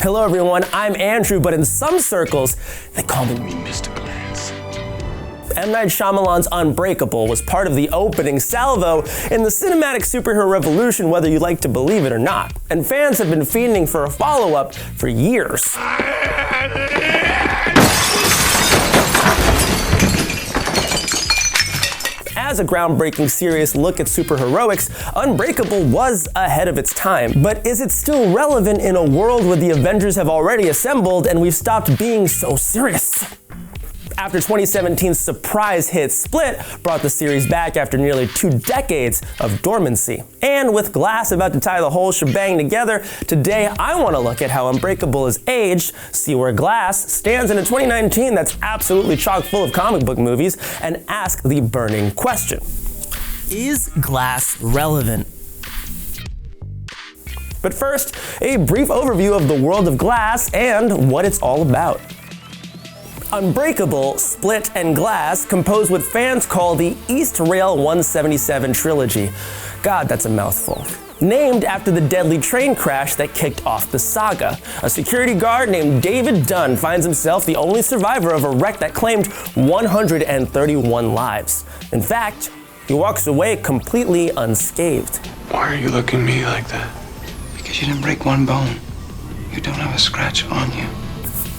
Hello everyone, I'm Andrew, but in some circles, they call me Mr. Glance. M. Night Shyamalan's Unbreakable was part of the opening salvo in the cinematic superhero revolution, whether you like to believe it or not. And fans have been fiending for a follow-up for years. As a groundbreaking serious look at superheroics, Unbreakable was ahead of its time. But is it still relevant in a world where the Avengers have already assembled and we've stopped being so serious? After 2017's surprise hit Split brought the series back after nearly 2 decades of dormancy. And with Glass about to tie the whole shebang together, today I want to look at how Unbreakable has aged, see where Glass stands in a 2019 that's absolutely chock full of comic book movies, and ask the burning question. Is Glass relevant? But first, a brief overview of the world of Glass and what it's all about. Unbreakable, Split, and Glass compose what fans call the East Rail 177 trilogy. God, that's a mouthful. Named after the deadly train crash that kicked off the saga. A security guard named David Dunn finds himself the only survivor of a wreck that claimed 131 lives. In fact, he walks away completely unscathed. Why are you looking at me like that? Because you didn't break one bone. You don't have a scratch on you.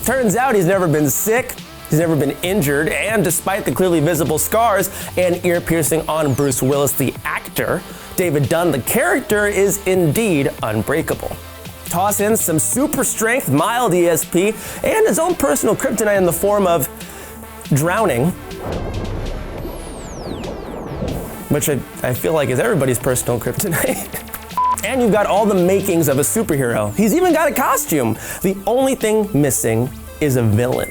Turns out he's never been sick, he's never been injured, and despite the clearly visible scars and ear piercing on Bruce Willis, the actor, David Dunn, the character, is indeed unbreakable. Toss in some super strength, mild ESP, and his own personal kryptonite in the form of drowning, which I feel like is everybody's personal kryptonite. And you've got all the makings of a superhero. He's even got a costume. The only thing missing is a villain.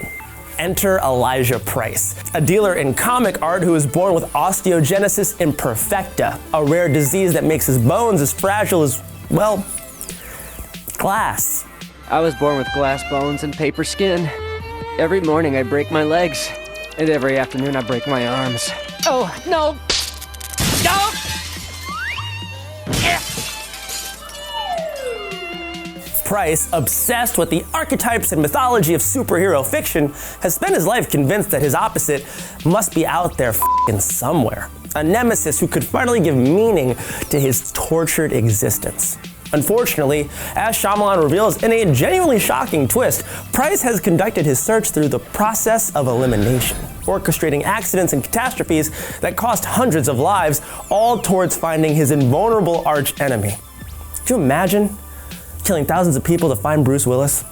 Enter Elijah Price, a dealer in comic art who was born with osteogenesis imperfecta, a rare disease that makes his bones as fragile as, well, glass. I was born with glass bones and paper skin. Every morning I break my legs, and every afternoon I break my arms. Oh, no! No! Price, obsessed with the archetypes and mythology of superhero fiction, has spent his life convinced that his opposite must be out there f***ing somewhere. A nemesis who could finally give meaning to his tortured existence. Unfortunately, as Shyamalan reveals in a genuinely shocking twist, Price has conducted his search through the process of elimination, orchestrating accidents and catastrophes that cost hundreds of lives, all towards finding his invulnerable arch-enemy. Could you imagine killing thousands of people to find Bruce Willis?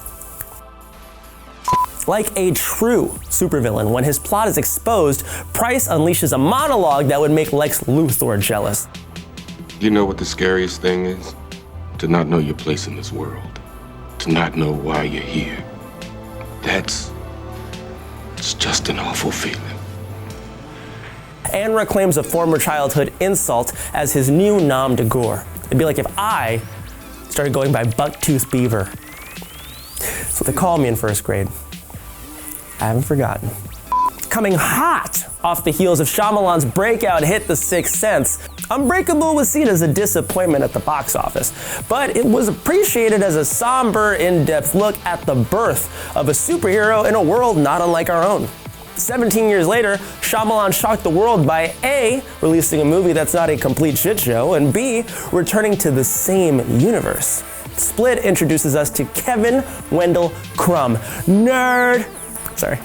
Like a true supervillain, when his plot is exposed, Price unleashes a monologue that would make Lex Luthor jealous. You know what the scariest thing is? To not know your place in this world. To not know why you're here. It's just an awful feeling. And reclaims a former childhood insult as his new nom de gore. It'd be like if I started going by Bucktooth Beaver. That's what they called me in first grade. I haven't forgotten. Coming hot off the heels of Shyamalan's breakout hit The Sixth Sense, Unbreakable was seen as a disappointment at the box office, but it was appreciated as a somber, in-depth look at the birth of a superhero in a world not unlike our own. 17 years later, Shyamalan shocked the world by A, releasing a movie that's not a complete shit show, and B, returning to the same universe. Split introduces us to Kevin Wendell Crumb. Nerd! Sorry,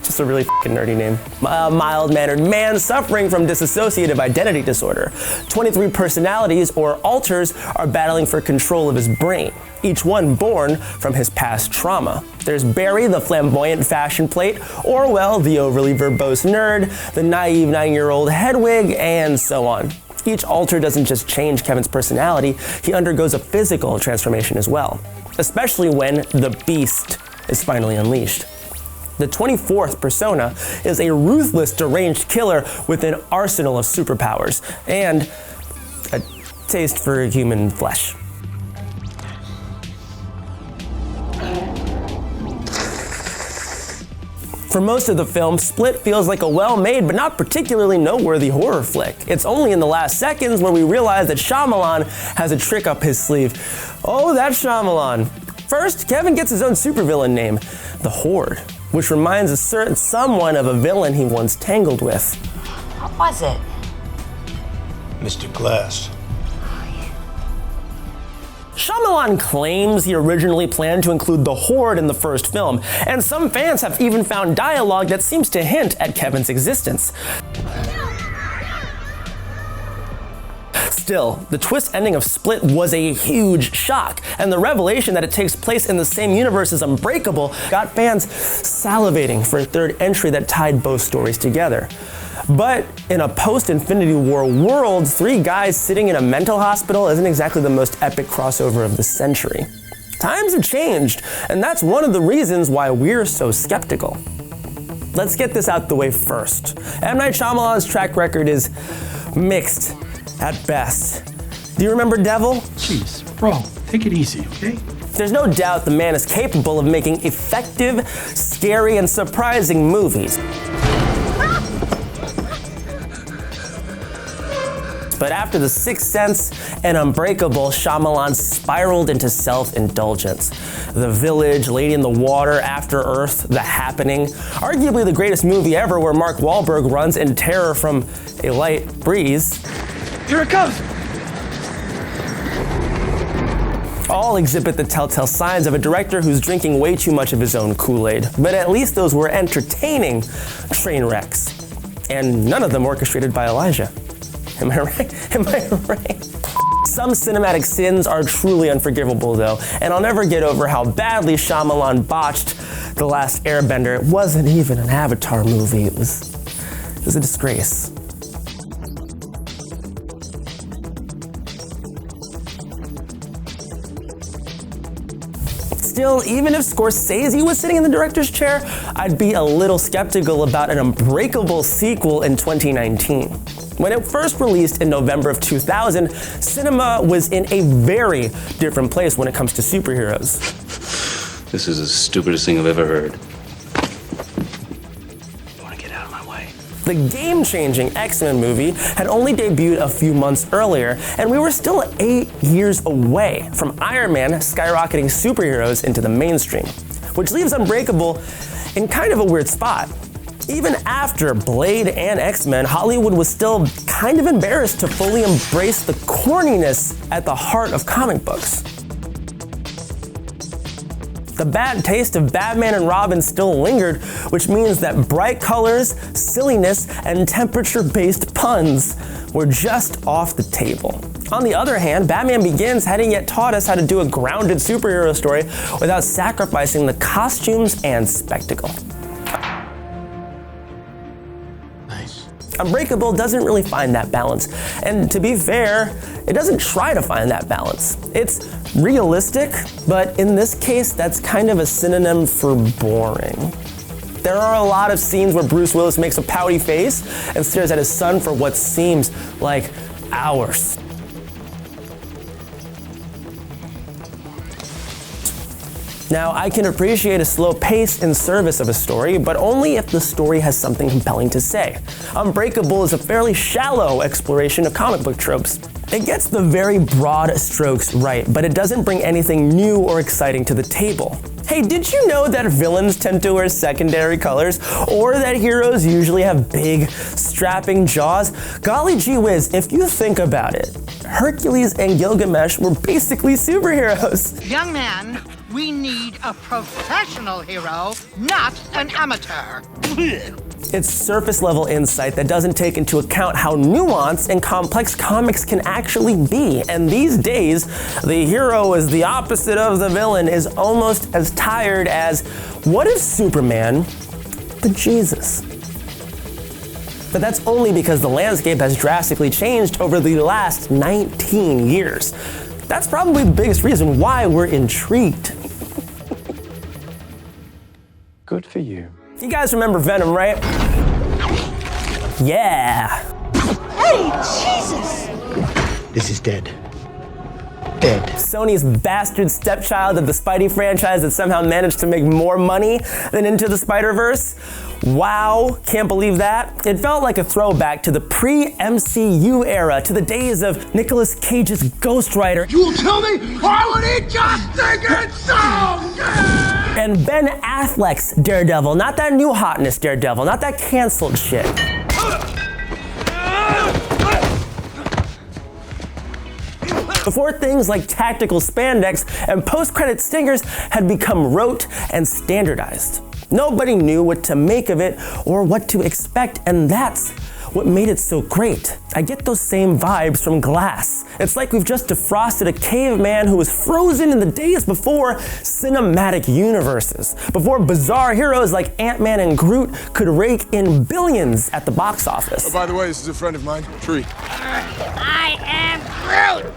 just a really f***ing nerdy name. A mild-mannered man suffering from dissociative identity disorder. 23 personalities, or alters, are battling for control of his brain, each one born from his past trauma. There's Barry, the flamboyant fashion plate, Orwell, the overly verbose nerd, the naive 9-year-old Hedwig, and so on. Each alter doesn't just change Kevin's personality, he undergoes a physical transformation as well, especially when the beast is finally unleashed. The 24th persona is a ruthless, deranged killer with an arsenal of superpowers and a taste for human flesh. For most of the film, Split feels like a well-made but not particularly noteworthy horror flick. It's only in the last seconds where we realize that Shyamalan has a trick up his sleeve. Oh, that's Shyamalan. First, Kevin gets his own supervillain name, the Horde, which reminds a certain someone of a villain he once tangled with. What was it? Mr. Glass. Shyamalan claims he originally planned to include the Horde in the first film, and some fans have even found dialogue that seems to hint at Kevin's existence. Still, the twist ending of Split was a huge shock, and the revelation that it takes place in the same universe as Unbreakable got fans salivating for a third entry that tied both stories together. But in a post-Infinity War world, 3 guys sitting in a mental hospital isn't exactly the most epic crossover of the century. Times have changed, and that's one of the reasons why we're so skeptical. Let's get this out the way first. M. Night Shyamalan's track record is mixed at best. Do you remember Devil? Jeez, bro, take it easy, okay? There's no doubt the man is capable of making effective, scary, and surprising movies. But after The Sixth Sense and Unbreakable, Shyamalan spiraled into self-indulgence. The Village, Lady in the Water, After Earth, The Happening, arguably the greatest movie ever where Mark Wahlberg runs in terror from a light breeze. Here it comes! All exhibit the telltale signs of a director who's drinking way too much of his own Kool-Aid. But at least those were entertaining train wrecks. And none of them orchestrated by Elijah. Am I right? Am I right? Some cinematic sins are truly unforgivable though, and I'll never get over how badly Shyamalan botched The Last Airbender. It wasn't even an Avatar movie. It was a disgrace. Still, even if Scorsese was sitting in the director's chair, I'd be a little skeptical about an Unbreakable sequel in 2019. When it first released in November of 2000, cinema was in a very different place when it comes to superheroes. This is the stupidest thing I've ever heard. You want to get out of my way? The game-changing X-Men movie had only debuted a few months earlier, and we were still 8 years away from Iron Man skyrocketing superheroes into the mainstream, which leaves Unbreakable in kind of a weird spot. Even after Blade and X-Men, Hollywood was still kind of embarrassed to fully embrace the corniness at the heart of comic books. The bad taste of Batman and Robin still lingered, which means that bright colors, silliness, and temperature-based puns were just off the table. On the other hand, Batman Begins hadn't yet taught us how to do a grounded superhero story without sacrificing the costumes and spectacle. Unbreakable doesn't really find that balance, and to be fair, it doesn't try to find that balance. It's realistic, but in this case, that's kind of a synonym for boring. There are a lot of scenes where Bruce Willis makes a pouty face and stares at his son for what seems like hours. Now, I can appreciate a slow pace in service of a story, but only if the story has something compelling to say. Unbreakable is a fairly shallow exploration of comic book tropes. It gets the very broad strokes right, but it doesn't bring anything new or exciting to the table. Hey, did you know that villains tend to wear secondary colors, or that heroes usually have big, strapping jaws? Golly gee whiz, if you think about it, Hercules and Gilgamesh were basically superheroes. Young man, we need a professional hero, not an amateur. It's surface-level insight that doesn't take into account how nuanced and complex comics can actually be. And these days, the hero is the opposite of the villain is almost as tired as, what if Superman, the Jesus? But that's only because the landscape has drastically changed over the last 19 years. That's probably the biggest reason why we're intrigued. Good for you. You guys remember Venom, right? Yeah. Hey, Jesus! This is dead. dead. Sony's bastard stepchild of the Spidey franchise that somehow managed to make more money than Into the Spider-Verse. Wow, can't believe that. It felt like a throwback to the pre-MCU era, to the days of Nicolas Cage's Ghost Rider. You will tell me I would eat just it so good! And Ben Affleck's Daredevil, not that new hotness Daredevil, not that canceled shit. Before things like tactical spandex and post-credit stingers had become rote and standardized. Nobody knew what to make of it or what to expect, and that's what made it so great. I get those same vibes from Glass. It's like we've just defrosted a caveman who was frozen in the days before cinematic universes, before bizarre heroes like Ant-Man and Groot could rake in billions at the box office. Oh, by the way, this is a friend of mine, Tree. I am Groot!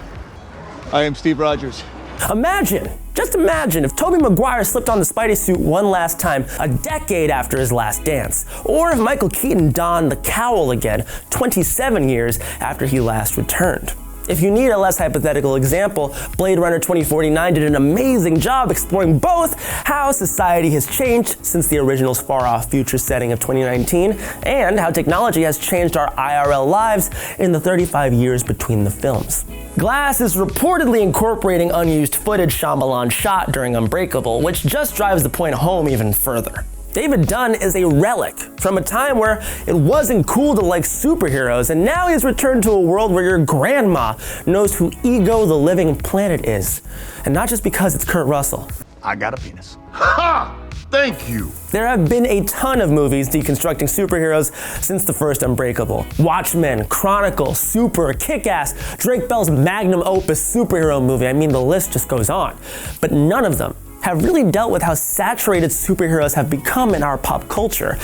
I am Steve Rogers. Imagine, just imagine if Tobey Maguire slipped on the Spidey suit one last time a decade after his last dance, or if Michael Keaton donned the cowl again 27 years after he last returned. If you need a less hypothetical example, Blade Runner 2049 did an amazing job exploring both how society has changed since the original's far-off future setting of 2019, and how technology has changed our IRL lives in the 35 years between the films. Glass is reportedly incorporating unused footage Shyamalan shot during Unbreakable, which just drives the point home even further. David Dunn is a relic from a time where it wasn't cool to like superheroes, and now he's returned to a world where your grandma knows who Ego the Living Planet is. And not just because it's Kurt Russell. I got a penis. Ha! Thank you. There have been a ton of movies deconstructing superheroes since the first Unbreakable. Watchmen, Chronicle, Super, Kick-Ass, Drake Bell's magnum opus superhero movie. I mean, the list just goes on. But none of them have really dealt with how saturated superheroes have become in our pop culture.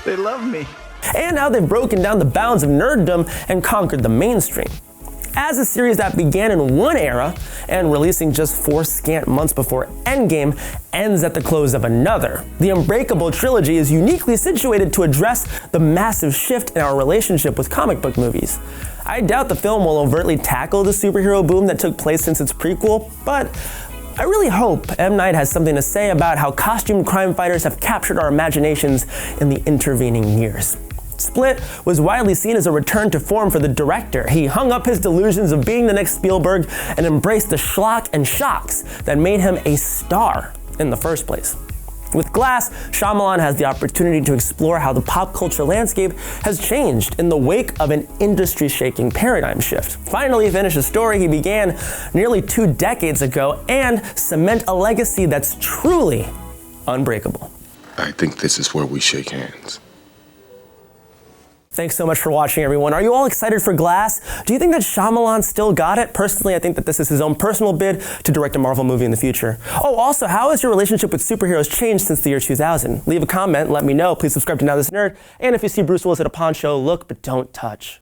They love me. And how they've broken down the bounds of nerddom and conquered the mainstream. As a series that began in one era and releasing just 4 scant months before Endgame ends at the close of another, the Unbreakable trilogy is uniquely situated to address the massive shift in our relationship with comic book movies. I doubt the film will overtly tackle the superhero boom that took place since its prequel, but I really hope M. Night has something to say about how costumed crime fighters have captured our imaginations in the intervening years. Split was widely seen as a return to form for the director. He hung up his delusions of being the next Spielberg and embraced the schlock and shocks that made him a star in the first place. With Glass, Shyamalan has the opportunity to explore how the pop culture landscape has changed in the wake of an industry-shaking paradigm shift. Finally finish a story he began nearly 2 decades ago and cement a legacy that's truly unbreakable. I think this is where we shake hands. Thanks so much for watching, everyone. Are you all excited for Glass? Do you think that Shyamalan still got it? Personally, I think that this is his own personal bid to direct a Marvel movie in the future. Oh, also, how has your relationship with superheroes changed since the year 2000? Leave a comment, let me know. Please subscribe to Now This Nerd. And if you see Bruce Willis at a pawn show, look but don't touch.